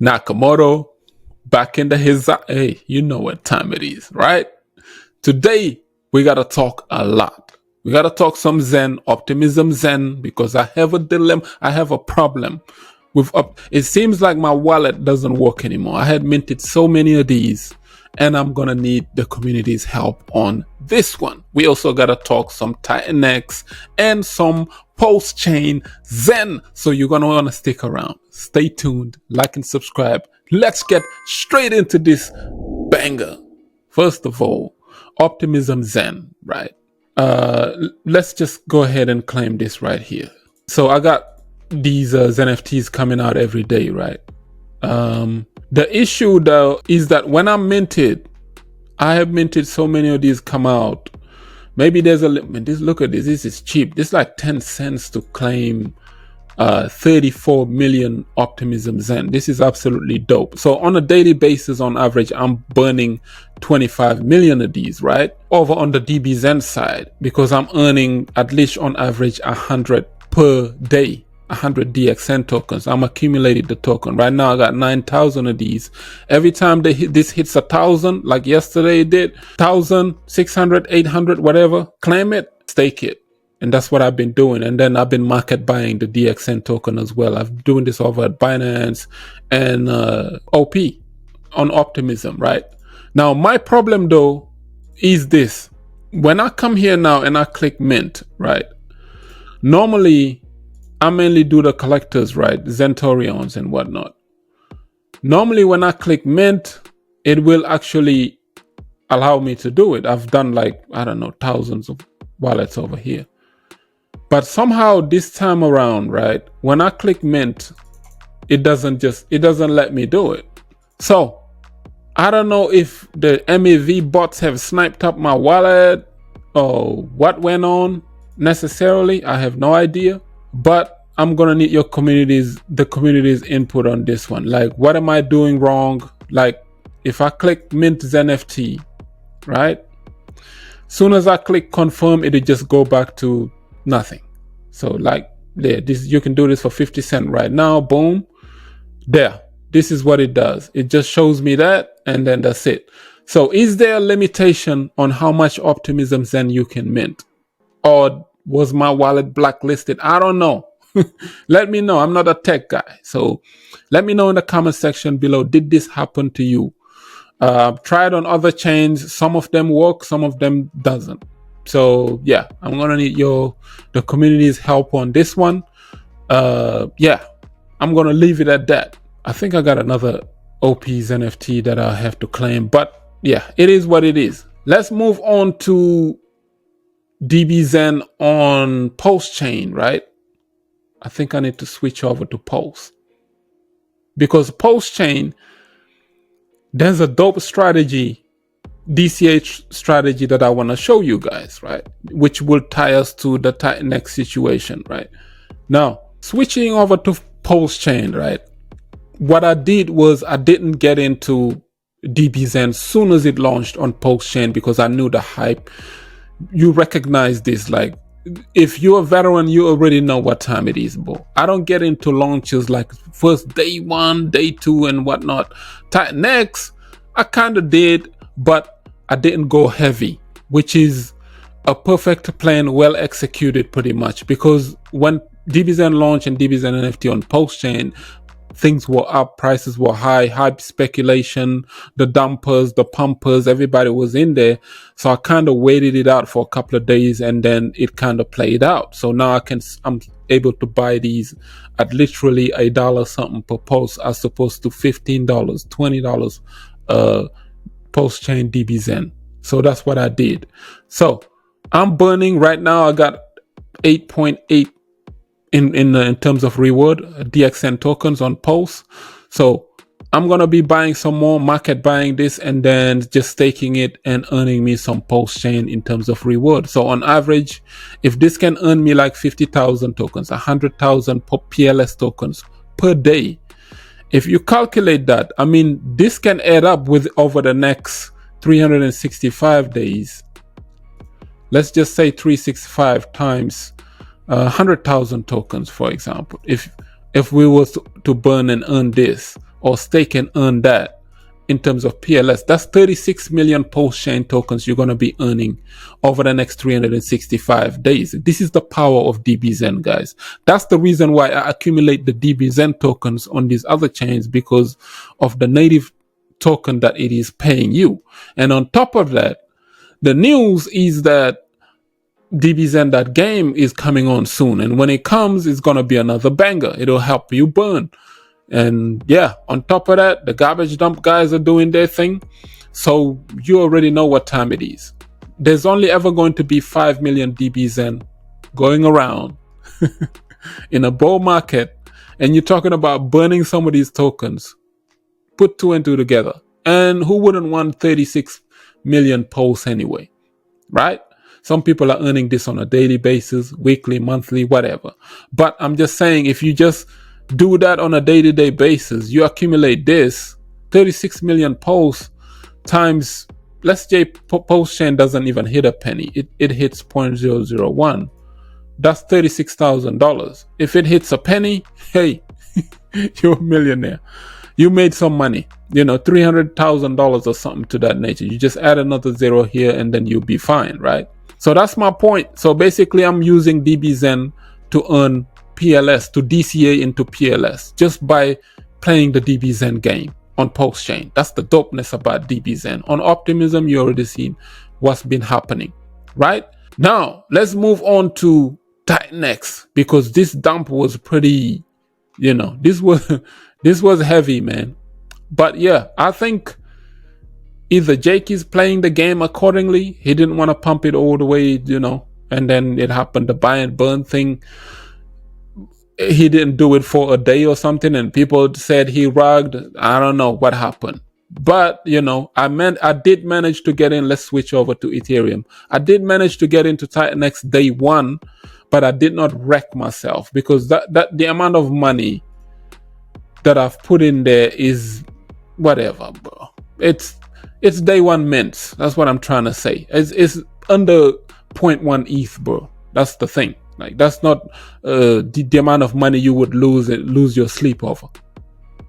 Nakamoto back in the hey, you know what time it is, right? Today we gotta talk a lot. We gotta talk some Xen, optimism Xen, because I have a dilemma. I have a problem with it seems like my wallet doesn't work anymore. I had minted so many of these, and I'm gonna need the community's help on this one. We also gotta talk some Titan X and some Pulsechain Xen. So you're gonna wanna stick around. Stay tuned, like and subscribe. Let's get straight into this banger. First of all, optimism Xen, right? Let's just go ahead and claim this right here. So I got these NFTs coming out every day, right? The issue though is that when I'm minted, I have minted so many of these come out. Maybe there's a limit. Look at this. This is cheap. This is like 10 cents to claim 34 million optimism Xen. This is absolutely dope. So on a daily basis, on average, I'm burning 25 million of these, right? Over on the dbxen side, because I'm earning at least on average 100 per day. 100 dxn tokens. I'm accumulating the token. Right now I got 9,000 of these. Every time this hits 1,000, like yesterday it did, 1,000, 600, 800, whatever, claim it, stake it. And that's what I've been doing. And then I've been market buying the dxn token as well. I'm doing this over at Binance and OP on Optimism, right? Now my problem though is this. When I come here now and I click mint, right? Normally I mainly do the collectors, right? Zentorions and whatnot. Normally when I click mint, it will actually allow me to do it. I've done like, I don't know, thousands of wallets over here. But somehow this time around, right? When I click mint, it doesn't let me do it. So I don't know if the MEV bots have sniped up my wallet or what went on necessarily. I have no idea. But I'm gonna need the community's input on this one. Like, what am I doing wrong? Like, if I click mint NFT, right? Soon as I click confirm, it'll just go back to nothing. So like, there, this you can do this for 50 cents right now. Boom, there. This is what it does. It just shows me that, and then that's it. So, is there a limitation on how much optimism Xen you can mint, or was my wallet blacklisted? I don't know. Let me know. I'm not a tech guy. So let me know in the comment section below. Did this happen to you? Tried on other chains. Some of them work, some of them doesn't. So yeah, I'm going to need the community's help on this one. Yeah, I'm going to leave it at that. I think I got another OP's NFT that I have to claim. But yeah, it is what it is. Let's move on to dbxen on Pulsechain, right? I think I need to switch over to Pulse, because Pulsechain, there's a dope strategy, DCH strategy that I want to show you guys, right? Which will tie us to the Titan X situation, right? Now, switching over to Pulsechain, right? What I did was I didn't get into dbxen as soon as it launched on Pulsechain because I knew the hype. You recognize this, like, if you're a veteran, you already know what time it is, bro. I don't get into launches like first day 1, day 2 and whatnot. Titan X, I kind of did, but I didn't go heavy, which is a perfect plan, well executed pretty much, because when dbxen launched and dbxen NFT on Pulsechain, things were up, prices were high, hype speculation, the dumpers, the pumpers, everybody was in there. So I kind of waited it out for a couple of days, and then it kind of played out. So now I'm able to buy these at literally $1 something per pulse, as opposed to $15, $20 Pulsechain dbxen. So that's what I did. So I'm burning right now. I got 8.8 in terms of reward dxn tokens on Pulse. So I'm gonna be buying some more, market buying this, and then just staking it and earning me some Pulsechain in terms of reward. So on average, if this can earn me like 50,000 tokens, 100,000 PLS tokens per day, if you calculate that, I mean, this can add up with over the next 365 days. Let's just say 365 times 100,000 tokens, for example. If we were to burn and earn this or stake and earn that in terms of PLS. That's 36 million Pulsechain tokens you're going to be earning over the next 365 days. This is the power of dbxen, guys. That's the reason why I accumulate the dbxen tokens on these other chains, because of the native token that it is paying you. And on top of that, the news is that dbxen, that game, is coming on soon. And when it comes, it's going to be another banger. It'll help you burn. And yeah, on top of that, the garbage dump guys are doing their thing. So you already know what time it is. There's only ever going to be 5 million dbxen going around in a bull market. And you're talking about burning some of these tokens. Put two and two together. And who wouldn't want 36 million pulse anyway? Right? Some people are earning this on a daily basis, weekly, monthly, whatever. But I'm just saying, if you just do that on a day-to-day basis, you accumulate this 36 million pulse times, let's say Pulsechain doesn't even hit a penny. It hits 0.001. That's $36,000. If it hits a penny, hey, you're a millionaire. You made some money, $300,000 or something to that nature. You just add another zero here and then you'll be fine, right? So that's my point. So basically I'm using dbxen to earn PLS, to DCA into PLS, just by playing the dbxen game on Pulsechain. That's the dopeness about dbxen. On Optimism, you already seen what's been happening, right? Now, let's move on to Titanx, because this dump was pretty, this was heavy, man. But yeah, I think either Jake is playing the game accordingly. He didn't want to pump it all the way, and then it happened, the buy and burn thing. He didn't do it for a day or something, and people said he rugged. I don't know what happened. But, I did manage to get in. Let's switch over to Ethereum. I did manage to get into Titanx day one, but I did not wreck myself, because the amount of money that I've put in there is whatever, bro. It's day one mints. That's what I'm trying to say. It's under 0.1 ETH, bro. That's the thing. Like, that's not the amount of money you would lose your sleep over,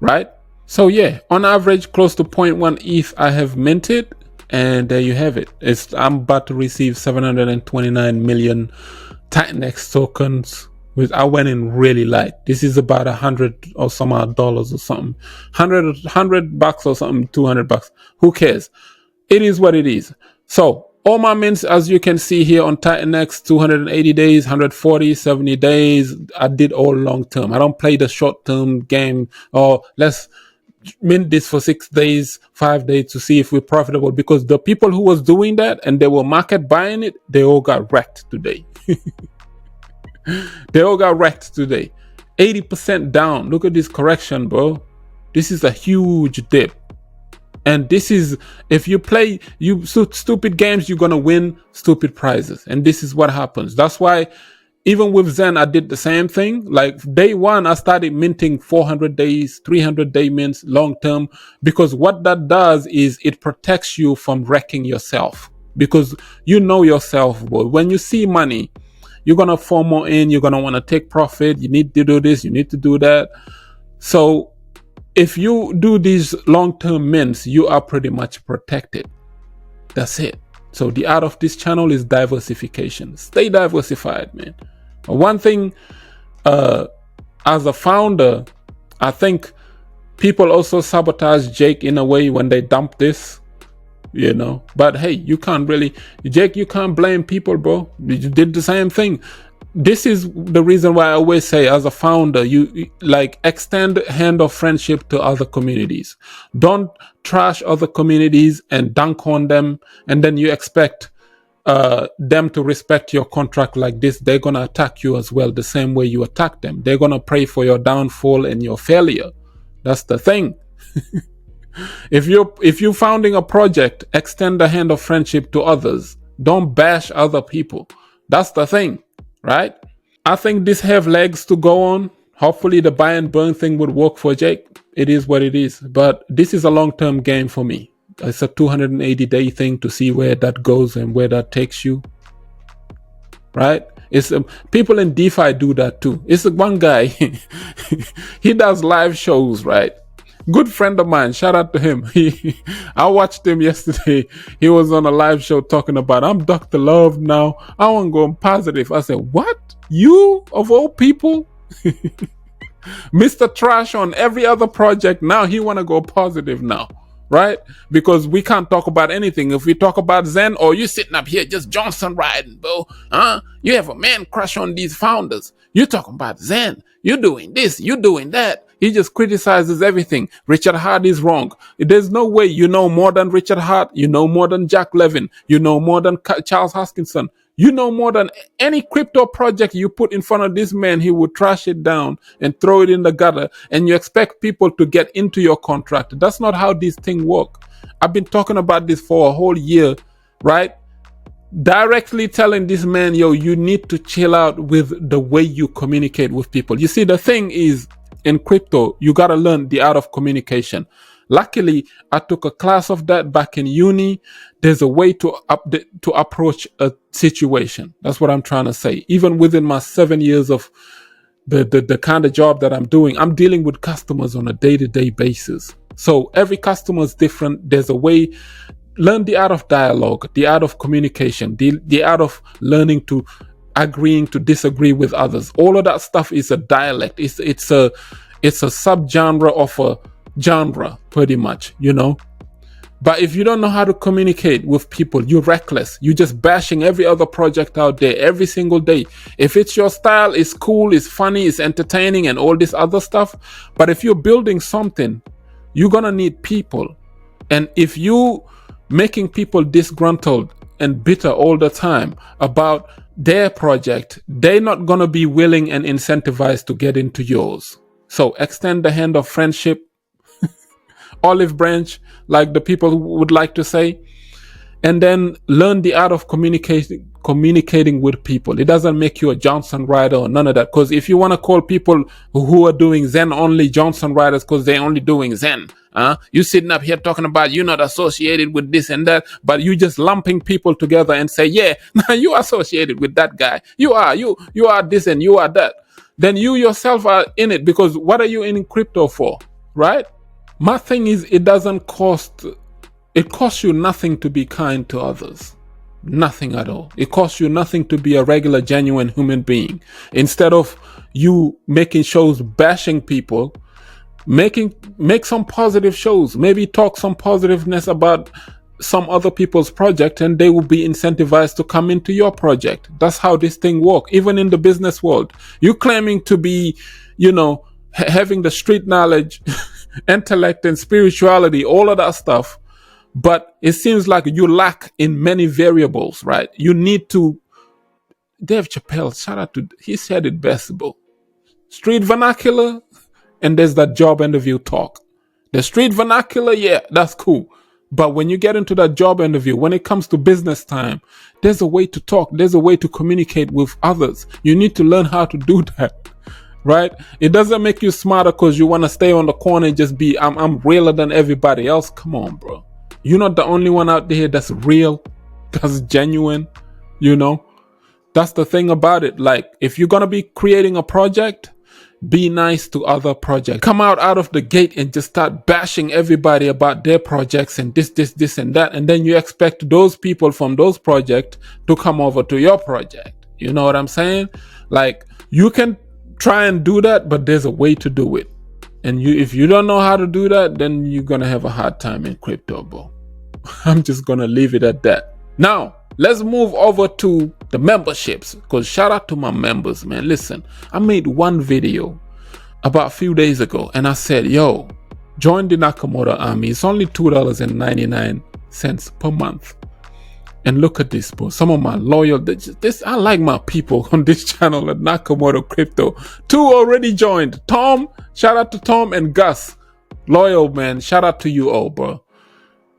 right? So yeah, on average, close to 0.1 ETH I have minted, and there you have it. I'm about to receive 729 million Titanx tokens. I went in really light. This is about $100 or some odd dollars or something, $100 or something, $200. Who cares? It is what it is. So all my mints, as you can see here on Titanx, 280 days, 140, 70 days. I did all long term. I don't play the short term game, or let's mint this for 6 days, 5 days to see if we're profitable, because the people who was doing that and they were market buying it, they all got wrecked today. They all got wrecked today. 80% down. Look at this correction, bro. This is a huge dip. And this is, if you play stupid games, you're going to win stupid prizes. And this is what happens. That's why even with Xen, I did the same thing. Like day one, I started minting 400 days, 300 day mints long term, because what that does is it protects you from wrecking yourself, because you know yourself, boy. When you see money, you're going to FOMO in, you're going to want to take profit. You need to do this, you need to do that. So if you do these long-term mints, you are pretty much protected. That's it. So the art of this channel is diversification. Stay diversified, man. One thing, as a founder, I think people also sabotage Jake in a way when they dump this, but hey, you can't really, Jake, you can't blame people, bro. You did the same thing. This is the reason why I always say, as a founder, you like extend hand of friendship to other communities. Don't trash other communities and dunk on them, and then you expect them to respect your contract like this. They're gonna attack you as well, the same way you attack them. They're gonna pray for your downfall and your failure. That's the thing. If you're founding a project, extend the hand of friendship to others. Don't bash other people. That's the thing. Right? I think this have legs to go on. Hopefully the buy and burn thing would work for Jake. It is what it is. But this is a long-term game for me. It's a 280-day thing to see where that goes and where that takes you. Right? It's people in DeFi do that too. It's one guy. He does live shows, right? Good friend of mine. Shout out to him. I watched him yesterday. He was on a live show talking about, I'm Dr. Love now. I want to go positive. I said, what? You of all people? Mr. Trash on every other project. Now he want to go positive now, right? Because we can't talk about anything. If we talk about Xen, or you sitting up here just Johnson riding, bro. You have a man crush on these founders. You talking about Xen. You doing this. You doing that. He just criticizes everything. Richard Hart is wrong. There's no way you know more than Richard Hart. You know more than Jack Levin. You know more than Charles Hoskinson. You know more than any crypto project you put in front of this man. He would trash it down and throw it in the gutter. And you expect people to get into your contract. That's not how these things work. I've been talking about this for a whole year, right? Directly telling this man, yo, you need to chill out with the way you communicate with people. You see, the thing is, in crypto, you got to learn the art of communication. Luckily, I took a class of that back in uni. There's a way to approach a situation. That's what I'm trying to say. Even within my 7 years of the kind of job that I'm doing, I'm dealing with customers on a day-to-day basis. So every customer is different. There's a way. Learn the art of dialogue, the art of communication, the art of learning to agreeing to disagree with others. All of that stuff is a dialect. It's a subgenre of a genre, pretty much, you know. But if you don't know how to communicate with people, you're reckless. You're just bashing every other project out there every single day. If it's your style, it's cool, it's funny, it's entertaining, and all this other stuff. But if you're building something, you're gonna need people. And if you making people disgruntled and bitter all the time about their project, they're not gonna be willing and incentivized to get into yours. So extend the hand of friendship, olive branch, like the people would like to say, and then learn the art of communicating with people. It doesn't make you a Johnson rider or none of that. Because if you want to call people who are doing Xen only Johnson riders because they're only doing Xen, you sitting up here talking about you're not associated with this and that, but you just lumping people together and say, yeah, now you are associated with that guy. You are this and you are that. Then you yourself are in it, because what are you in crypto for, right? My thing is, it costs you nothing to be kind to others. Nothing at all. It costs you nothing to be a regular, genuine human being. Instead of you making shows bashing people, make some positive shows. Maybe talk some positiveness about some other people's project, and they will be incentivized to come into your project. That's how this thing works. Even in the business world, you claiming to be, having the street knowledge, intellect and spirituality, all of that stuff. But it seems like you lack in many variables, right? You need to, Dave Chappelle, shout out to, he said it best, bro. Street vernacular, and there's that job interview talk. The street vernacular, yeah, that's cool. But when you get into that job interview, when it comes to business time, there's a way to talk. There's a way to communicate with others. You need to learn how to do that, right? It doesn't make you smarter because you want to stay on the corner and just be, I'm realer than everybody else. Come on, bro. You're not the only one out there that's real, that's genuine, That's the thing about it. Like, if you're going to be creating a project, be nice to other projects. Come out of the gate and just start bashing everybody about their projects and this and that. And then you expect those people from those projects to come over to your project. You know what I'm saying? Like, you can try and do that, but there's a way to do it. And if you don't know how to do that, then you're going to have a hard time in crypto, bro. I'm just going to leave it at that. Now, let's move over to the memberships, because shout out to my members, man. Listen, I made one video about a few days ago, and I said, yo, join the Nakamoto army. It's only $2.99 per month. And look at this, bro. Some of my loyal, I like my people on this channel at Nakamoto Crypto. 2 already joined. Tom, shout out to Tom, and Gus. Loyal, man. Shout out to you all, bro.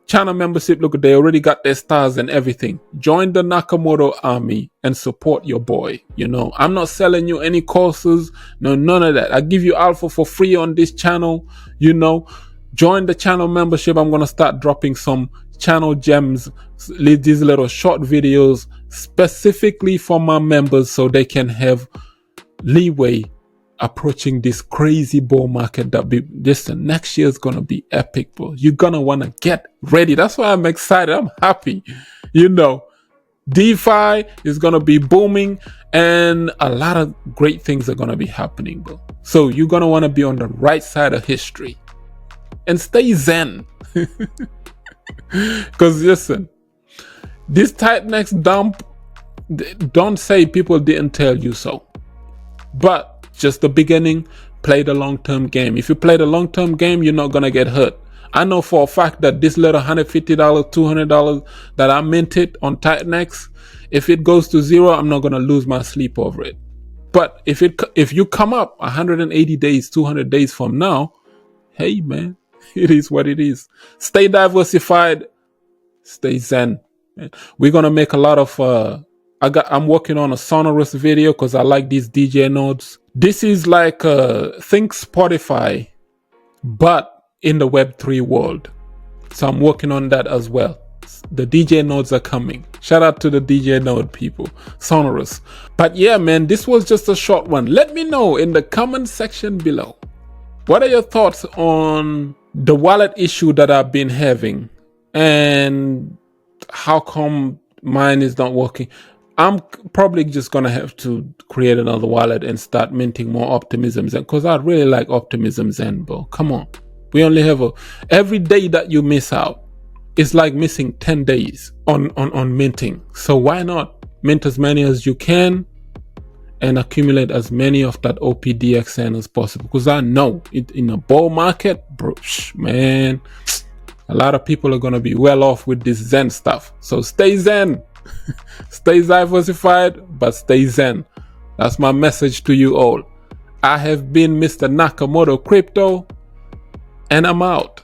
Channel membership, look, they already got their stars and everything. Join the Nakamoto army and support your boy. I'm not selling you any courses. No, none of that. I give you alpha for free on this channel. Join the channel membership. I'm going to start dropping some channel gems, these little short videos specifically for my members so they can have leeway approaching this crazy bull market that next year is going to be epic, bro. You're going to want to get ready. That's why I'm excited. I'm happy. DeFi is going to be booming and a lot of great things are going to be happening, bro. So you're going to want to be on the right side of history and stay zen. Because listen, this tight next dump, don't say people didn't tell you so. But just the beginning, play the long-term game. If you play the long-term game, you're not going to get hurt. I know for a fact that this little $150, $200 that I minted on Titanx, if it goes to zero, I'm not going to lose my sleep over it. But if you come up 180 days, 200 days from now, hey man, it is what it is. Stay diversified, stay zen. We're going to make a lot of I'm working on a sonorous video because I like these DJ nodes. This is like think Spotify, but in the Web3 world. So I'm working on that as well. The DJ nodes are coming. Shout out to the DJ node people. Sonorous. But yeah, man, this was just a short one. Let me know in the comment section below. What are your thoughts on the wallet issue that I've been having? And how come mine is not working? I'm probably just going to have to create another wallet and start minting more Optimism Xen because I really like Optimism Xen, bro. Come on. We only have every day that you miss out, it's like missing 10 days on minting. So why not mint as many as you can and accumulate as many of that bdxn as possible? Because I know in a bull market, bro, man, a lot of people are going to be well off with this Zen stuff. So stay Zen. Stay diversified, but stay zen. That's my message to you all. I have been Mr. Nakamoto Crypto, and I'm out.